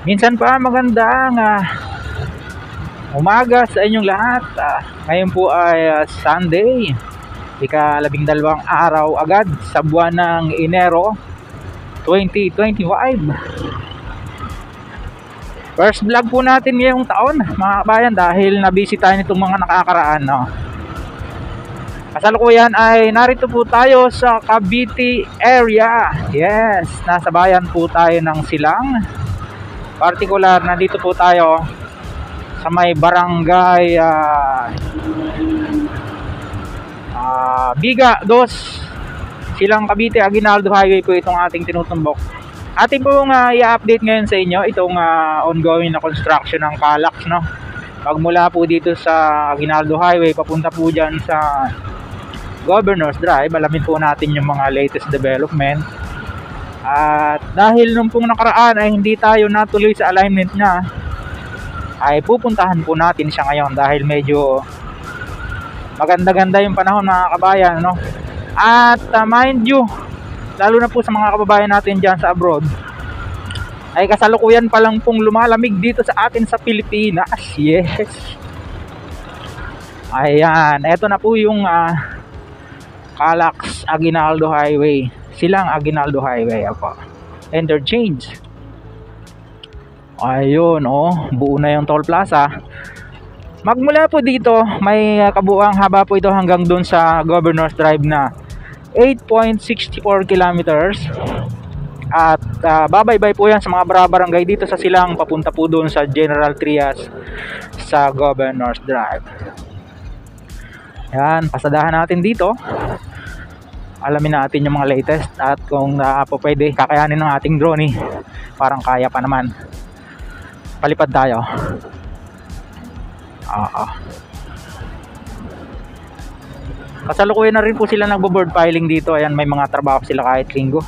Minsan pa magandang umaga sa inyong lahat. Ngayon po ay Sunday, ika-12 araw agad sa buwan ng Enero 2025. First vlog po natin ngayong taon mga kabayan, dahil nabisi tayo nitong mga nakakaraan, no? Kasalukuyan ay narito po tayo sa Cavite area. Yes, nasa bayan po tayo ng Silang. Partikular, nandito po tayo sa may barangay Biga 2, Silang, Cavite, Aguinaldo Highway po itong ating tinutumbok. Ating pong i-update ngayon sa inyo itong ongoing na construction ng Calax, no? Pagmula po dito sa Aguinaldo Highway papunta po dyan sa Governor's Drive, alamin po natin yung mga latest development. At dahil nung pong nakaraan ay hindi tayo natuloy sa alignment niya, ay pupuntahan po natin siya ngayon dahil medyo maganda-ganda yung panahon mga kabayan, no? At mind you, lalo na po sa mga kababayan natin dyan sa abroad, ay kasalukuyan pa lang pong lumalamig dito sa atin sa Pilipinas. Yes. Ayan, eto na po yung Calax Aguinaldo Highway, Silang Aguinaldo Highway ako. Interchange. Ayun, buo na yung toll plaza. Magmula po dito, may kabuuang haba po ito hanggang dun sa Governor's Drive na 8.64 kilometers. At babaybay po yan sa mga barangay dito sa Silang, papunta po dun sa General Trias sa Governor's Drive. Yan, pasadahan natin dito. Alamin natin yung mga latest at kung po pwede kakayanin ng ating drone, parang kaya pa naman. Palipad tayo. Kasalukuyan na rin po sila nagbo-board piling dito. Ayan, may mga trabaho sila kahit linggo.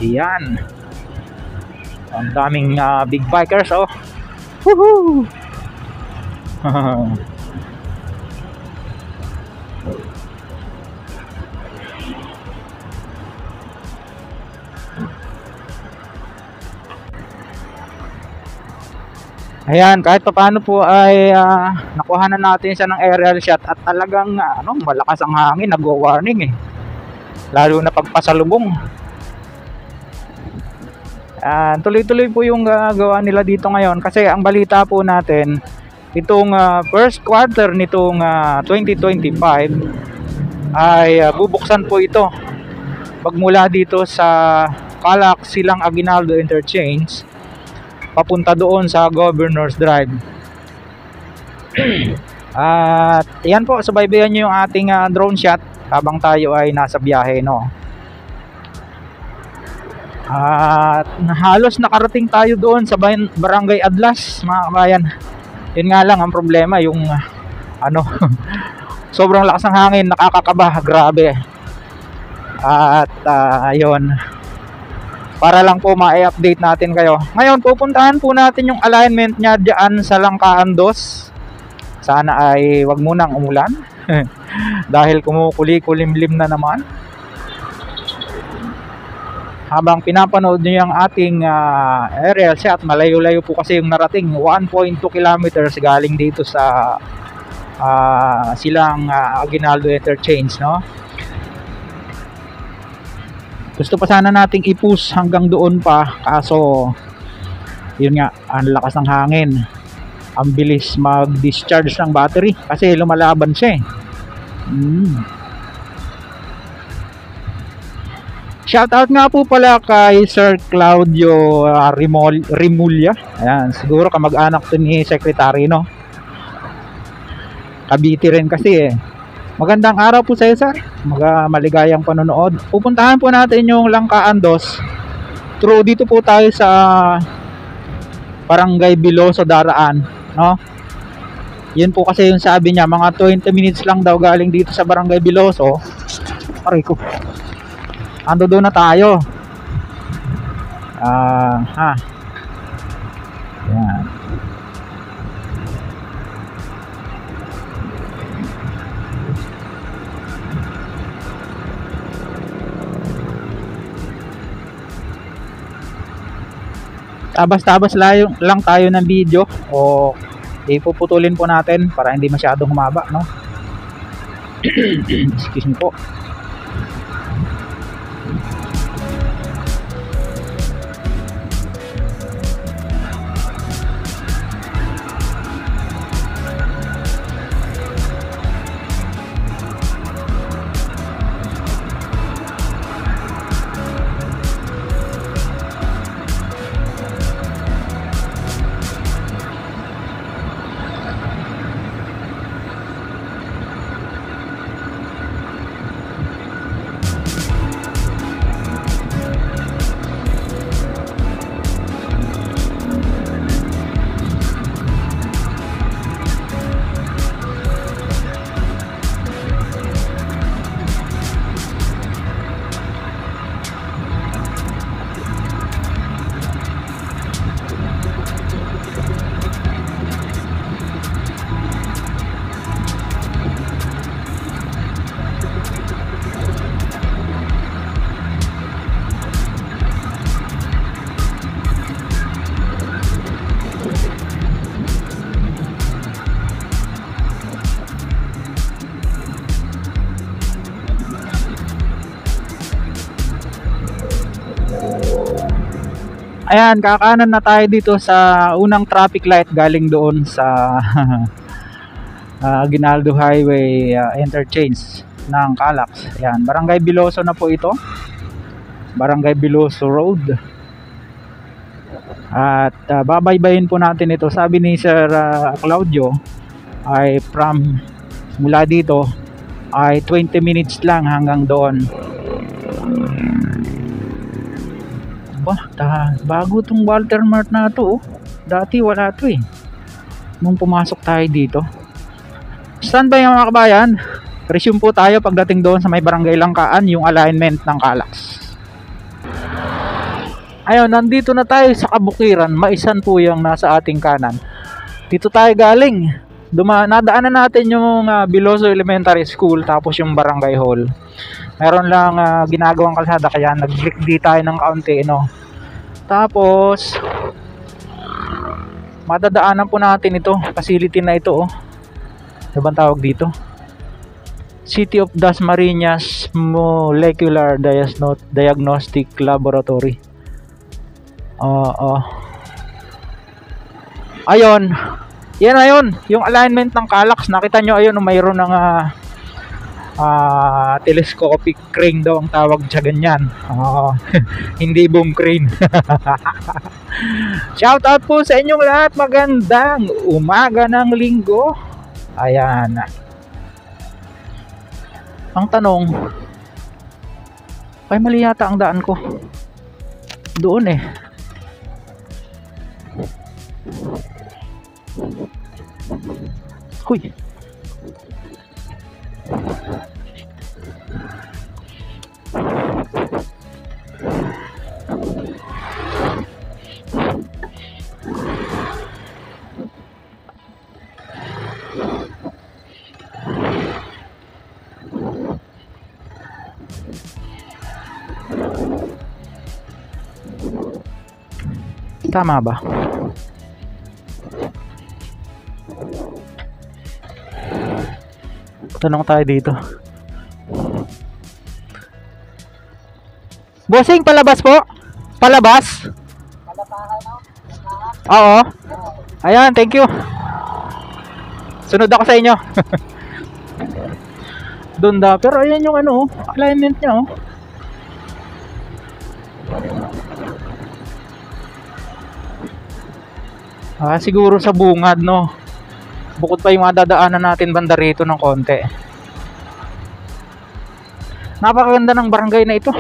Yan. Ang daming big bikers, Woohoo! Ayan, kahit pa paano po ay nakuhanan natin siya ng aerial shot at talagang malakas ang hangin, nagwa-warning lalo na pagpasalubong. Tuloy-tuloy po yung gawa nila dito ngayon kasi ang balita po natin itong first quarter nitong 2025 ay bubuksan po ito pagmula dito sa Calax Silang Aguinaldo Interchange papunta doon sa Governor's Drive. At yan po, subaybayan nyo yung ating drone shot habang tayo ay nasa biyahe, no? At halos nakarating tayo doon sa Barangay Adlas, mga kabayan. Yun nga lang ang problema, yung sobrang lakas ng hangin, nakakakaba, grabe. At ayun, para lang po ma-update natin kayo. Ngayon, pupuntahan po natin yung alignment niya dyan sa Langkaan 2. Sana ay wag munang umulan dahil kumukuli-kulimlim na naman. Habang pinapanood nyo yung ating aerial shot, malayo-layo po kasi yung narating. 1.2 kilometers galing dito sa Silang Aguinaldo Interchange, no? Gusto pa sana nating i-push hanggang doon pa, kaso yun nga, ang lakas ng hangin, ang bilis mag-discharge ng battery kasi lumalaban siya. Shoutout nga po pala kay Sir Claudio Rimulya. Ayan, siguro kamag-anak to ni Secretary, no? Cavite rin kasi Magandang araw po sa iyo, sir. Maligayang panonood. Pupuntahan po natin yung Langkaan 2. Through dito po tayo sa Barangay Biloso daraan, no? Yun po kasi yung sabi niya, mga 20 minutes lang daw galing dito sa Barangay Biloso. Aray ko. Ando doon na tayo. Yan. tabas-tabas lang tayo ng video o ipuputulin po natin para hindi masyadong humaba, no? Excuse me po. Ayan, kakanan na tayo dito sa unang traffic light galing doon sa Aguinaldo Highway interchange ng Calax. Ayan, Barangay Biloso na po ito. Barangay Biloso Road. At babaybayin po natin ito. Sabi ni Sir Claudio ay mula dito ay 20 minutes lang hanggang doon. Bago tong Walter Mart na to, oh. Dati wala to eh nung pumasok tayo dito. Standby mga kabayan, resume po tayo pagdating doon sa may Barangay Langkaan, yung alignment ng Calax. Ayun, nandito na tayo sa Kabukiran. Maisan po yung nasa ating kanan. Dito tayo galing. Nadaanan natin yung Biloso Elementary School, tapos yung Barangay Hall. Meron lang ginagawang kalsada kaya nag-click tayo ng kaunti, no? Tapos madadaanan po natin ito, facility na ito, oh. Ano bang tawag dito? City of Dasmariñas Molecular Diagnostic Laboratory. Ayun. Yan, yung alignment ng Calax. Nakita nyo, ayun, mayroon ng telescopic crane daw ang tawag sa ganyan. Hindi boom crane. Shout out po sa inyong lahat. Magandang umaga ng linggo. Ayan. Ang tanong, ay mali yata ang daan ko. Doon eh. Huy. Tama ba? Tanong tayo dito. Bossing, palabas po? Palabas? Oo. Ayan, thank you. Sunod ako sa inyo. Doon daw. Pero ayan yung alignment niya, oh. Siguro sa bungad, no? Bukod pa yung madadaanan natin banda rito ng konti. Napakaganda ng barangay na ito.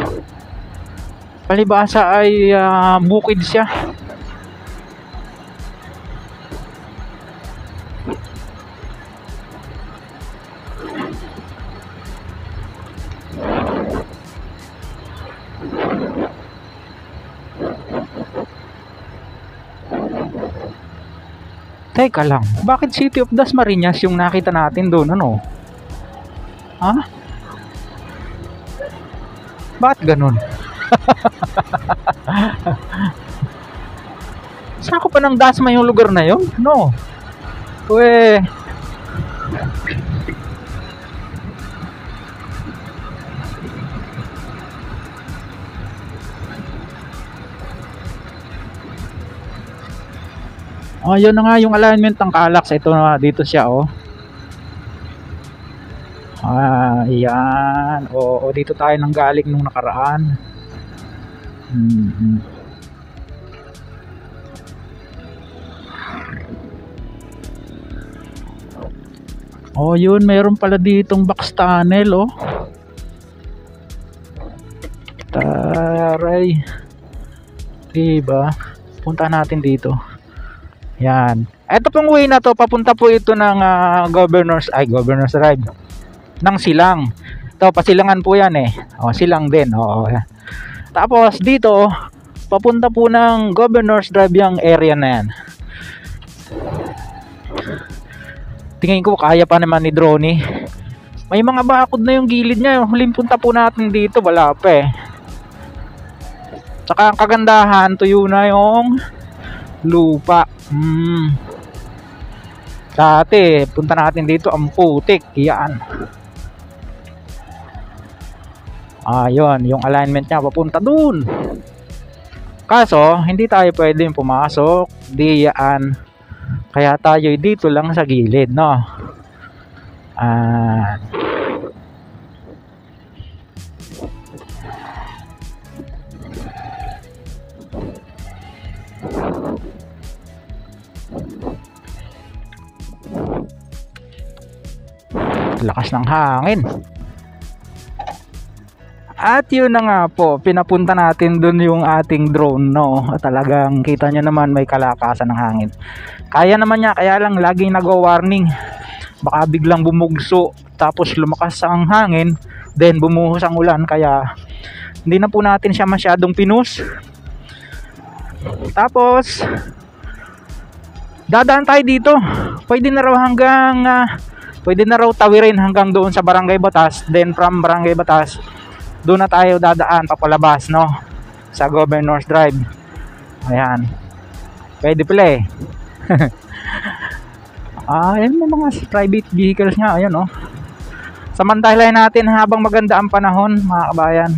Palibasa ay bukid siya. Teka lang, bakit City of Dasmariñas yung nakita natin doon, ano? Ha? Bakit ganun? Sakop pa ng Dasma yung lugar na yun? No. We. Oh, yun na nga yung alignment ng Calax. Ito na dito siya, oh. Ayan. O dito tayo nang galing nung nakaraan. Oh, yun, mayroon pala ditong box tunnel, oh. Taray. Diba? Punta natin dito. Yan. Ito pong way na to, papunta po ito ng Governor's Drive. Ng Silang. Ito, pasilangan po yan eh. O, Silang din. O, tapos dito, papunta po ng Governor's Drive yung area na yan. Tingin ko kaya pa naman ni Drone. May mga bakod na yung gilid niya. Huling punta po natin dito, wala pa eh. Tsaka ang kagandahan, tuyo na yung lupa. Dati punta natin dito ang putik. Yan. Yun, yung alignment niya papunta dun. Kaso hindi tayo pwedeng pumasok diyan, kaya tayo dito lang sa gilid, no. Lakas ng hangin. At yun na nga po, pinapunta natin dun yung ating drone, no. Talagang kita nyo naman may kalakasan ng hangin. Kaya naman niya, kaya lang laging nag-warning. Baka biglang bumugso, tapos lumakas ang hangin, then bumuhos ang ulan, kaya hindi na po natin siya masyadong pinus. Tapos dadaan tayo dito. Pwede na raw tawirin hanggang doon sa Barangay Batas. Then from Barangay Batas, doon na tayo dadaan papalabas, no, sa Governor's Drive. Ayan. Pwede pala eh. Ayan may mga private vehicles nga. Ayan, oh. Samantalay natin habang maganda ang panahon, mga kabayan.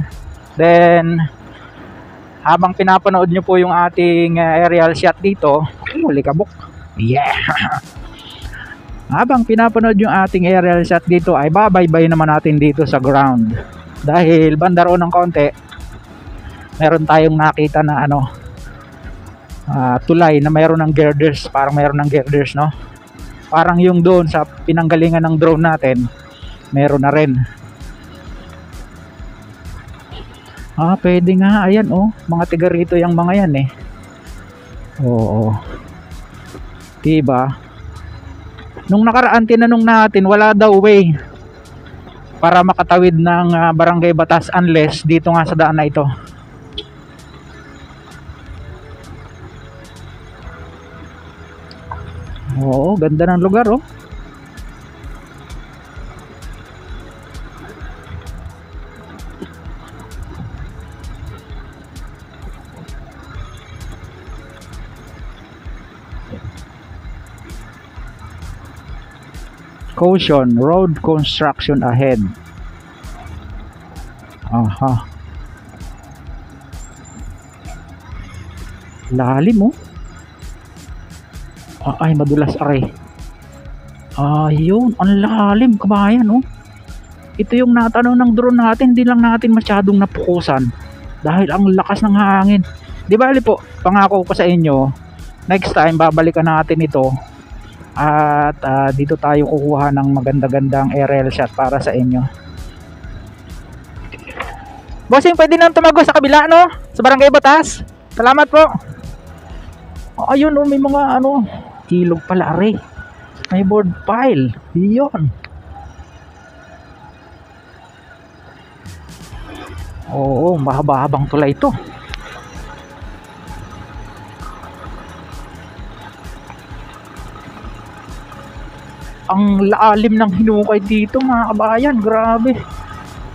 Then habang pinapanood nyo po yung ating aerial shot dito, huli kabok. Yeah. Habang pinapanood yung ating aerial shot dito, ay babaybay naman natin dito sa ground. Dahil banda roon ng konti, meron tayong nakita na tulay na mayroon ng girders. Parang mayroon ng girders, no? Parang yung doon sa pinanggalingan ng drone natin, meron na rin. Pwede nga. Ayan, oh, mga tiga rito yung mga yan eh. Oo. Diba? Nung nakaraan tinanong natin, wala daw way para makatawid ng Barangay Batas unless dito nga sa daan na ito. Oo, ganda ng lugar, oh. Caution, road construction ahead. Aha. Lalim, oh. Ay, madulas are. Ayun, ang lalim, kabayan, oh. Ito yung natanong ng drone natin, hindi lang natin masyadong napukusan dahil ang lakas ng hangin. Di ba, po, pangako ko sa inyo, next time babalikan natin ito. At dito tayo kukuha ng maganda-gandang aerial shot para sa inyo. Bossing, pwede nang tumago sa kabila, no? Sa Barangay Batas. Salamat po. Ayun, oh, may mga kilog pala, are. May board pile. Yun. Oo, mahaba-habang tulay ito. Ang lalim ng hinukay dito, mga kabayan. Grabe.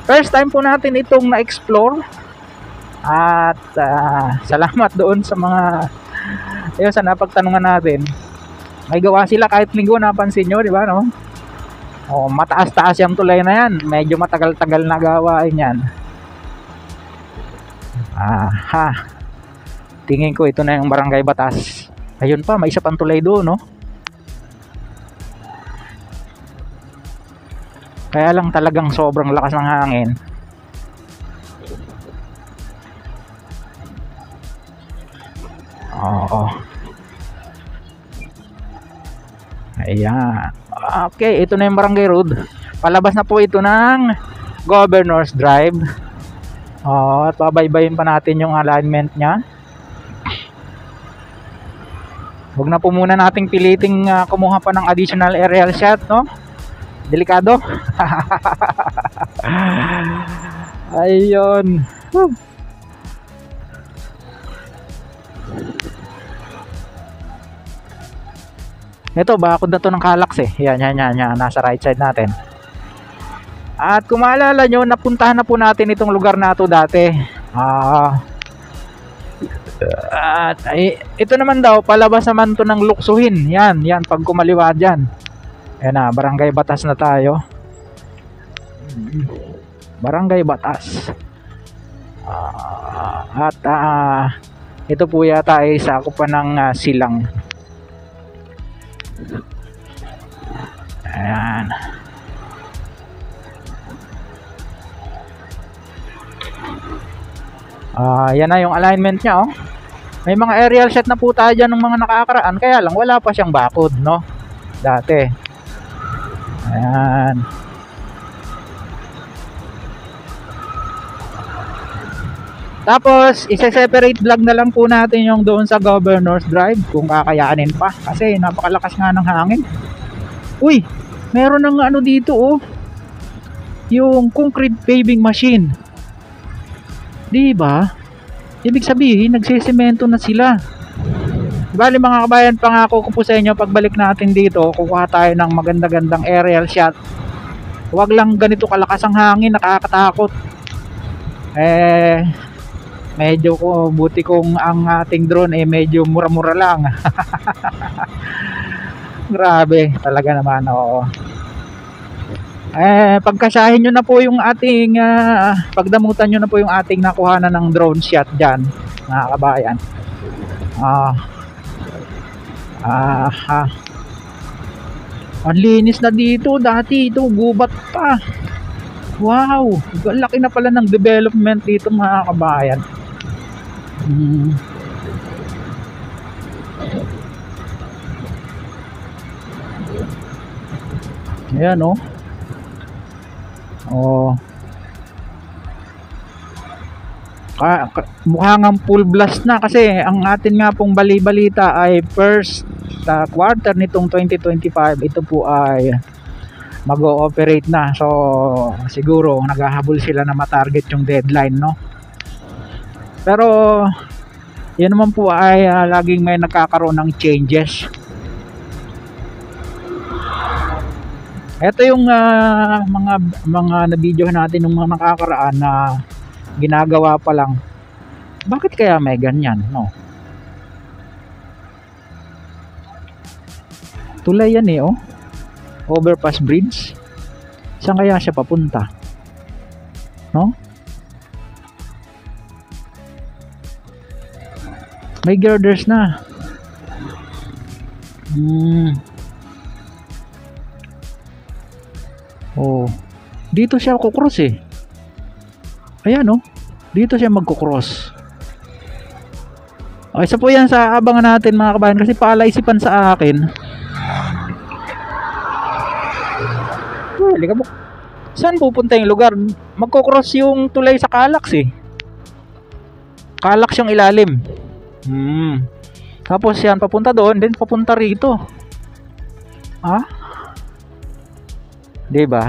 First time po natin itong na-explore. At salamat doon sa mga Ayun, sa napagtanungan natin, may gawa sila kahit linggo, napansin nyo, di ba, no? Oh, mataas-taas yung tulay na yan. Medyo matagal-tagal na gawain yan. Aha. Tingin ko ito na yung Barangay Batas. Ayun pa, may isa pang tulay doon, no? Kaya lang talagang sobrang lakas ng hangin. Oo. Ayan. Okay, ito na yung Barangay Road. Palabas na po ito ng Governor's Drive. At pabaybayin pa natin yung alignment nya. Huwag na po muna nating piliting kumuha pa ng additional aerial shot, no? Delikado. Ayun. Woo. Ito, bakod na to ng Calax eh. Yan. Nasa right side natin. At kung maalala nyo, napuntahan na po natin itong lugar na to dati. At ito naman daw, palabas naman to ng Luksuhin. Yan, pag kumaliwa dyan. Ayan na, Barangay Batas na tayo. Barangay Batas. At ito po yata ay sakupan ng Silang. Ayan. Yan na yung alignment nya, oh. May mga aerial shot na po tayo dyan ng mga nakakaraan, kaya lang wala pa siyang bakod, no? Dati. Ayan. Tapos, isa-separate vlog na lang po natin yung doon sa Governor's Drive kung kakayanin pa. Kasi napakalakas nga ng hangin. Uy, meron ng ano dito, oh. Yung concrete paving machine. Diba? Ibig sabihin, nagsisemento na sila. Bali mga kabayan, pangako ko po sa inyo, pagbalik natin dito, kukuha tayo ng maganda-gandang aerial shot. Huwag lang ganito kalakas ang hangin, nakakatakot. Medyo buti kung ang ating drone medyo mura-mura lang. Grabe talaga naman, oo. Pagkasahin nyo na po yung ating pagdamutan nyo na po yung ating nakuhanan ng drone shot dyan, mga kabayan. Ang linis na dito. Dati ito gubat pa. Wow, laki na pala ng development dito, mga kabayan. Ayan, oh. Mukhang ang full blast na kasi ang atin nga pong bali-balita ay first quarter nitong 2025. Ito po ay mag-ooperate na. So siguro naghahabol sila na matarget yung deadline, no? Pero yun naman po ay laging may nagkakaroon ng changes. Ito yung mga na-video natin ng mga nakakaraan na ginagawa pa lang. Bakit kaya may ganyan, no? Tulay yan oh. Overpass bridge. Saan kaya siya papunta? No? May girders na. Dito siya kukross eh. Ayan, oh. Dito siya magkukross. Isa po yan sa abangan natin, mga kabayan, kasi palaisipan sa akin. Saan pupunta yung lugar? Magkukross yung tulay sa Calax eh. Calax yung ilalim. Tapos yan papunta doon, then papunta rito. Diba?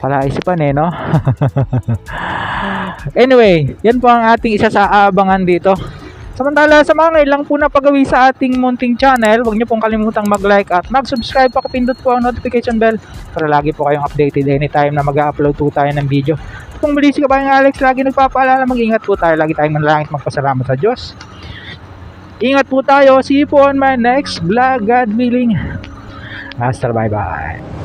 Palaisipan no? Anyway, yan po ang ating isa sa abangan dito. Samantala, sa mga ilang po na pagawi sa ating munting channel, huwag nyo pong kalimutang mag-like at mag-subscribe, pakipindot po ang notification bell para lagi po kayong updated anytime na mag-upload po tayo ng video. Kung muli si Kabayang Alex, lagi nagpapaalala, mag-ingat po tayo, lagi tayong manalangin, magpasalamat sa Diyos. Ingat po tayo. See you po on my next vlog. God willing. Hasta bye bye.